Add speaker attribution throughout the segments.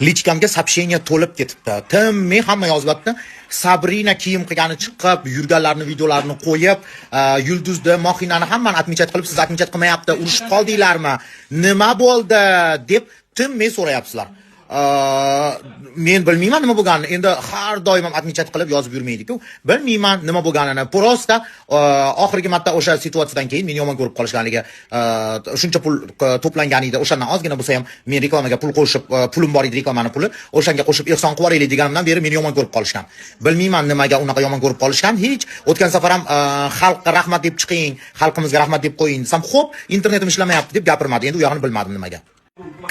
Speaker 1: Lichkamga сообщение to'lib ketibdi. Timmi hamma yozyapti. Sabrina kiyim qilgani chiqib, yurganlarni videolarini qo'yib, Yulduzda Mohinani hammani atmichat qilib, siz atmichat qilmayapti, urushib qoldinglarmi? Nima bo'ldi deb timmi so'rayapsizlar. Men bilmayman nima bo'lganini. Endi har doim ham atmichat qilib yozib yurmaydi-ku. Bilmayman nima bo'lganini. Prosta oxirgi marta o'sha situatsiyadan keyin meni yomon ko'rib qolishganligi, shuncha pul to'plangan edi. O'shandan ozgina bo'lsa ham men reklamaga pul qo'shib, pulim bor edi, reklamani puli, o'shanga qo'shib ehson qilib yuboraylik deganimdan beri meni yomon ko'rib qolishgan. Bilmayman nimaga unaqa yomon ko'rib qolishgan. Hech o'tgan safar ham xalqqa rahmat deb chiqing, xalqimizga rahmat deb qo'ying desam, xo'p, internetim ishlamayapti deb gapirmadi. Endi u yog'ini bilmadim nimaga.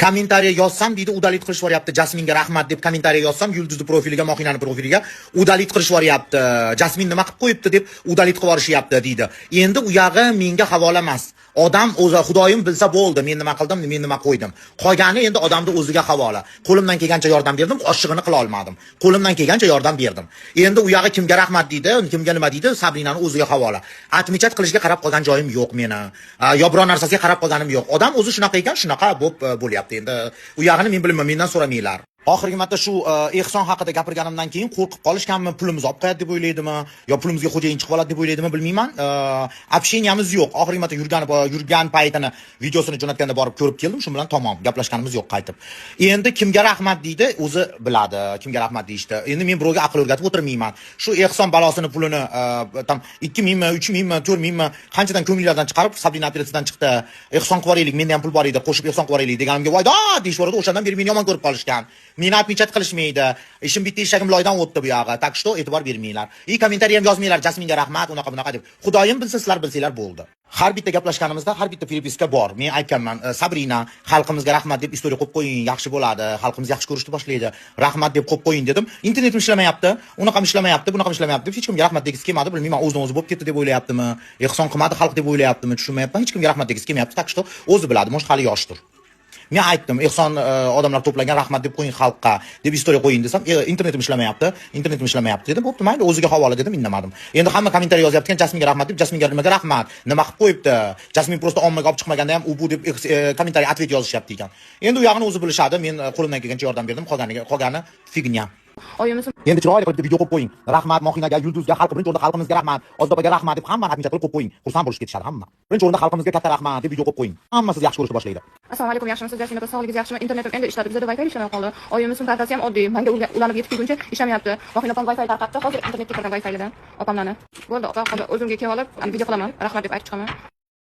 Speaker 1: Kommentariya yozsam deydi, udalit qilish bo'lyapti. Jasminga rahmat deb kommentariya yozsam, Yulduzning profiliga, Mohinani profiliga udalit qilish bo'lyapti. Jasmin nima qilib qo'yibdi deb udalit qilib yuborishyapti deydi. Endi u yog'i menga havola emas. Odam o'zi Xudoyim bilsa bo'ldi, men nima qildim, men nima qo'ydim. Qolgani endi odamning o'ziga havola. Qo'limdan kelgancha yordam berdim, oshig'ini qila olmadim. Qo'limdan kelgancha yordam berdim. Endi u yog'i kimga rahmat deydi, kimga nima deydi, Sabrinani o'ziga havola. Atmichat qilishga qarab qolgan joyim yo'q meni. Yo biror narsasiga qarab qolganim yo'q. Odam o'zi shunaqa ekan, shunaqa bo'lyapti. Endi u yog'ini men bilmayman, mendan so'ramanglar. Oxirgi marta shu ehson haqida gapirganimdan keyin qo'rqib qolishganmi, pulimizni olib qo'yadi deb o'ylaydimi, yo pulimizga xo'jayin chiqib oladi deb o'ylaydimi, bilmayman. Общениямыз yo'q. Oxirgi marta yurgan paytini videosini jo'natganda borib ko'rib keldim, shu bilan tamom, gaplashganimiz yo'q qaytib. Endi kimga rahmat deydi, o'zi biladi, kimga rahmat deyishdi. Endi men birovga aql o'rgatib o'tirmayman. Shu ehson balosini pulini tam 2000 mi, 3000 mi, 4000 mi qanchadan ko'ngillardan chiqarib, Sabrina operatsiyadan chiqdi. Ehson qilib yuboraylik, menda ham pul bor edi, qo'shib ehson qilib yuboraylik deganimga voyda deyishverdi. O'shandan beri meni yomon ko'rib qolishgan. Meni atmichat qilishmaydi. Ishim bitta eshagim loydan o'tdi bu yog'i. Tak что e'tibor bermanglar. Kommentariy ham yozmanglar, Jasminga rahmat, unaqa bunaqa deb. Xudoyim bilsa, sizlar bilsanglar bo'ldi. Har bitta gaplashganimizda, har bitta pripiska bor. Men aytganman, Sabrina, xalqimizga rahmat deb istoriya qo'yib qo'ying, yaxshi bo'ladi. Xalqimiz yaxshi ko'rishni boshlaydi. Rahmat deb qo'yib qo'ying dedim. Internetim ishlamayapti, unaqa ishlamayapti, bunaqa ishlamayapti. Hech kimga rahmat degisi kelmadi, bilmayman, o'zidan o'zi bo'lib ketdi deb o'ylayaptimi? Ehson qilmadi xalq deb o'ylayaptimi? Tushunmayapman. Hech kimga rahmat degisi kelmayapti. Tak что o'zi biladi, может hali yoshdir. Men aytdim, ehson odamlar to'plagan, rahmat deb qo'ying xalqqa, deb istoriya qo'ying desam, internetim ishlamayapti dedim. Bo'pti, mayli, o'ziga havola dedim, indamadim. Endi hamma kommentariy yozyapti, Jasminga rahmat deb, Jasminga nimaga rahmat? Nima qilib qo'yibdi? Jasmin просто ommaga olib chiqmaganda ham u bu deb kommentariy atvet yozishyapti ekan. Endi u yog'ini o'zi bilishadi, men qo'limdan kelgancha yordam berdim, qolgani fignya. Endi chiroyli qilib video qo'yib qo'ying. Rahmat Mohinaga, Yulduzga, birinchi o'rinda xalqimizga rahmat, Ozdobaga rahmat deb hammani atmichat qilib qo'yib qo'ying. Xursand bo'lib ketishadi hamma. Birinchi o'rinda xalqimizga katta rahmat deb video qo'yib qo'ying. Hamma sizni yaxshi ko'rishni boshlaydi.
Speaker 2: Assalomu alaykum, yaxshimisiz? Jasmin opa, sog'ligingiz yaxshimi? Internetim endi ishladi, bizda Wi-Fi ishlamay qoldi. Oyimning kartasi ham oddiy. Menga ulanib yetib kelguncha ishlamayapti. Mohina opam Wi-Fi tarqatdi. Hozir internetga kirdim Wi-Fi'dan. Opamlarni. Bo'ldi, opa, hozir o'zimga kelib olib, video qilaman. Rahmat deb aytib chiqaman.